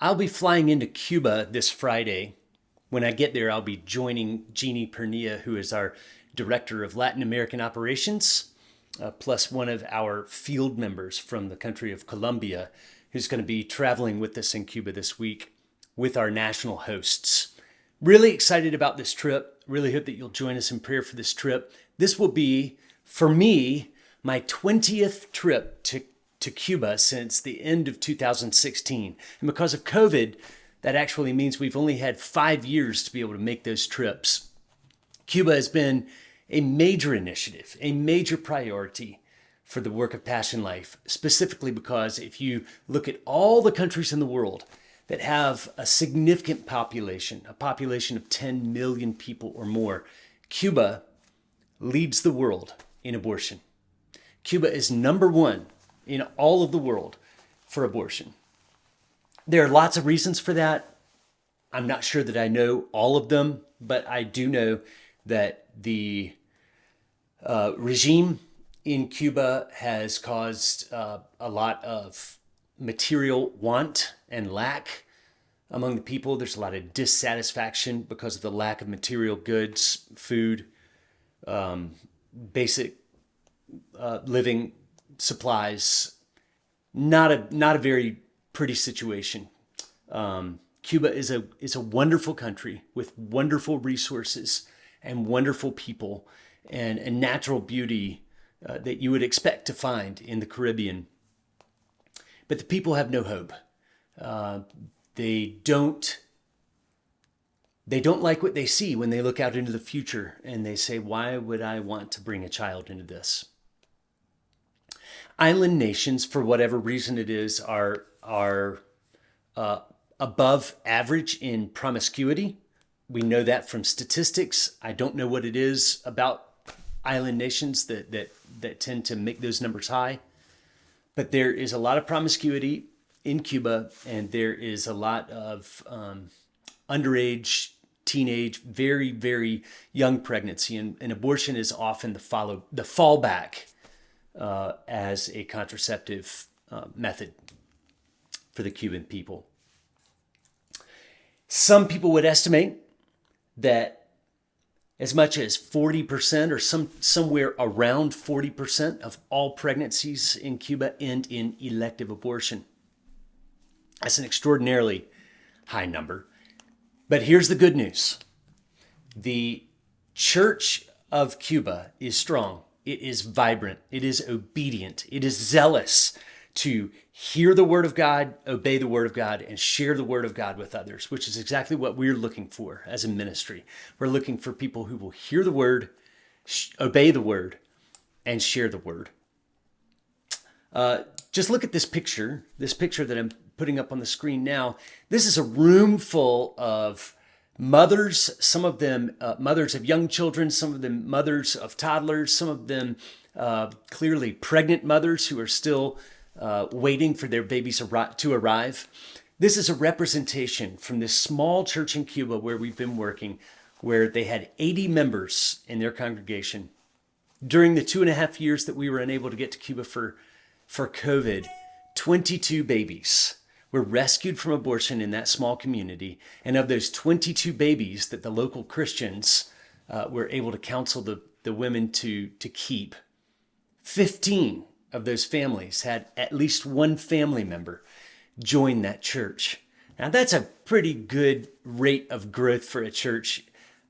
I'll be flying into Cuba this Friday. When I get there, I'll be joining Jeannie Pernia, who is our Director of Latin American Operations, plus one of our field members from the country of Colombia, who's going to be traveling with us in Cuba this week with our national hosts. Really excited about this trip. Really hope that you'll join us in prayer for this trip. This will be, for me, my 20th trip to Cuba since the end of 2016. And because of COVID, that actually means we've only had 5 years to be able to make those trips. Cuba has been a major initiative, a major priority for the work of Passion Life, specifically because if you look at all the countries in the world that have a significant population, a population of 10 million people or more, Cuba leads the world in abortion. Cuba is number one in all of the world for abortion. There are lots of reasons for that. I'm not sure that I know all of them, but I do know that the regime in Cuba has caused a lot of material want and lack among the people. There's a lot of dissatisfaction because of the lack of material goods, food, basic living supplies. Not a very pretty situation. Cuba is a wonderful country with wonderful resources and wonderful people and a natural beauty that you would expect to find in the Caribbean. But the people have no hope. They don't like what they see when they look out into the future and they say, why would I want to bring a child into this? Island nations, for whatever reason it is, are above average in promiscuity. We know that from statistics. I don't know what it is about island nations that tend to make those numbers high. But there is a lot of promiscuity in Cuba, and there is a lot of underage, teenage, very, very young pregnancy. And abortion is often the fallback as a contraceptive method for the Cuban people. Some people would estimate that as much as 40% or somewhere around 40% of all pregnancies in Cuba end in elective abortion. That's an extraordinarily high number. But here's the good news. The Church of Cuba is strong. It is vibrant. It is obedient. It is zealous to hear the word of God, obey the word of God, and share the word of God with others, which is exactly what we're looking for as a ministry. We're looking for people who will hear the word, obey the word, and share the word. Just look at this picture that I'm putting up on the screen now. This is a room full of mothers, some of them mothers of young children, some of them mothers of toddlers, some of them clearly pregnant mothers who are still waiting for their babies to arrive. This is a representation from this small church in Cuba where we've been working, where they had 80 members in their congregation. During the 2.5 years that we were unable to get to Cuba for COVID, 22 babies were rescued from abortion in that small community. And of those 22 babies that the local Christians were able to counsel the women to keep, 15 of those families had at least one family member join that church. Now that's a pretty good rate of growth for a church,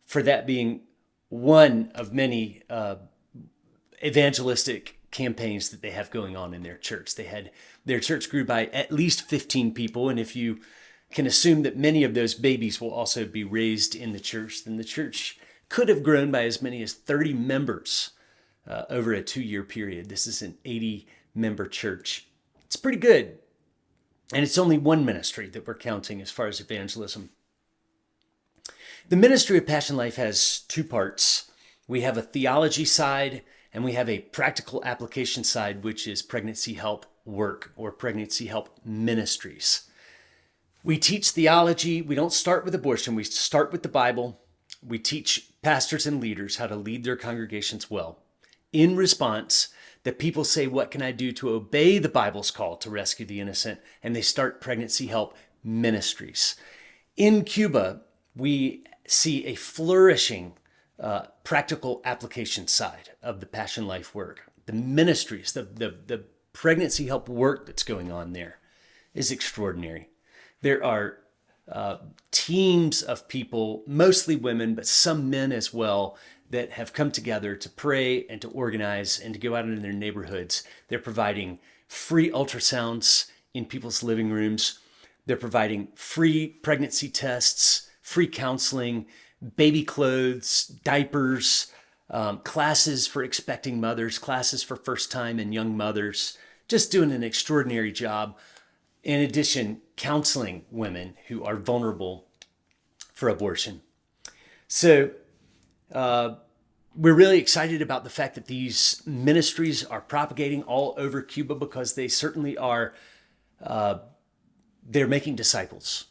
for that being one of many evangelistic campaigns that they have going on in their church. Their church grew by at least 15 people. And if you can assume that many of those babies will also be raised in the church, then the church could have grown by as many as 30 members over a 2-year period. This is an 80-member church. It's pretty good. And it's only one ministry that we're counting as far as evangelism. The ministry of Passion Life has 2 parts. We have a theology side and we have a practical application side, which is pregnancy help work or pregnancy help ministries. We teach theology. We don't start with abortion. We start with the Bible. We teach pastors and leaders how to lead their congregations well. In response, the people say, what can I do to obey the Bible's call to rescue the innocent? And they start pregnancy help ministries. In Cuba, we see a flourishing practical application side of the Passion Life work. The ministries, the pregnancy help work that's going on there is extraordinary. There are teams of people, mostly women, but some men as well, that have come together to pray and to organize and to go out into their neighborhoods. They're providing free ultrasounds in people's living rooms. They're providing free pregnancy tests, free counseling, baby clothes, diapers, classes for expecting mothers, classes for first-time and young mothers, just doing an extraordinary job. In addition, counseling women who are vulnerable for abortion. So we're really excited about the fact that these ministries are propagating all over Cuba, because they certainly are, they're making disciples.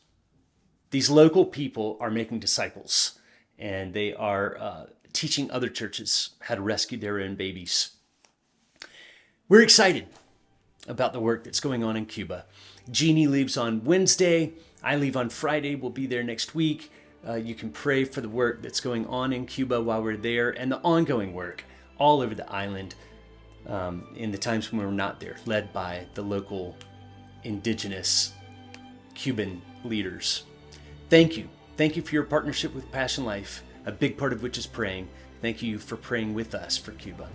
These local people are making disciples, and they are teaching other churches how to rescue their own babies. We're excited about the work that's going on in Cuba. Jeannie leaves on Wednesday. I leave on Friday. We'll be there next week. You can pray for the work that's going on in Cuba while we're there, and the ongoing work all over the island in the times when we're not there, led by the local indigenous Cuban leaders. Thank you. Thank you for your partnership with Passion Life, a big part of which is praying. Thank you for praying with us for Cuba.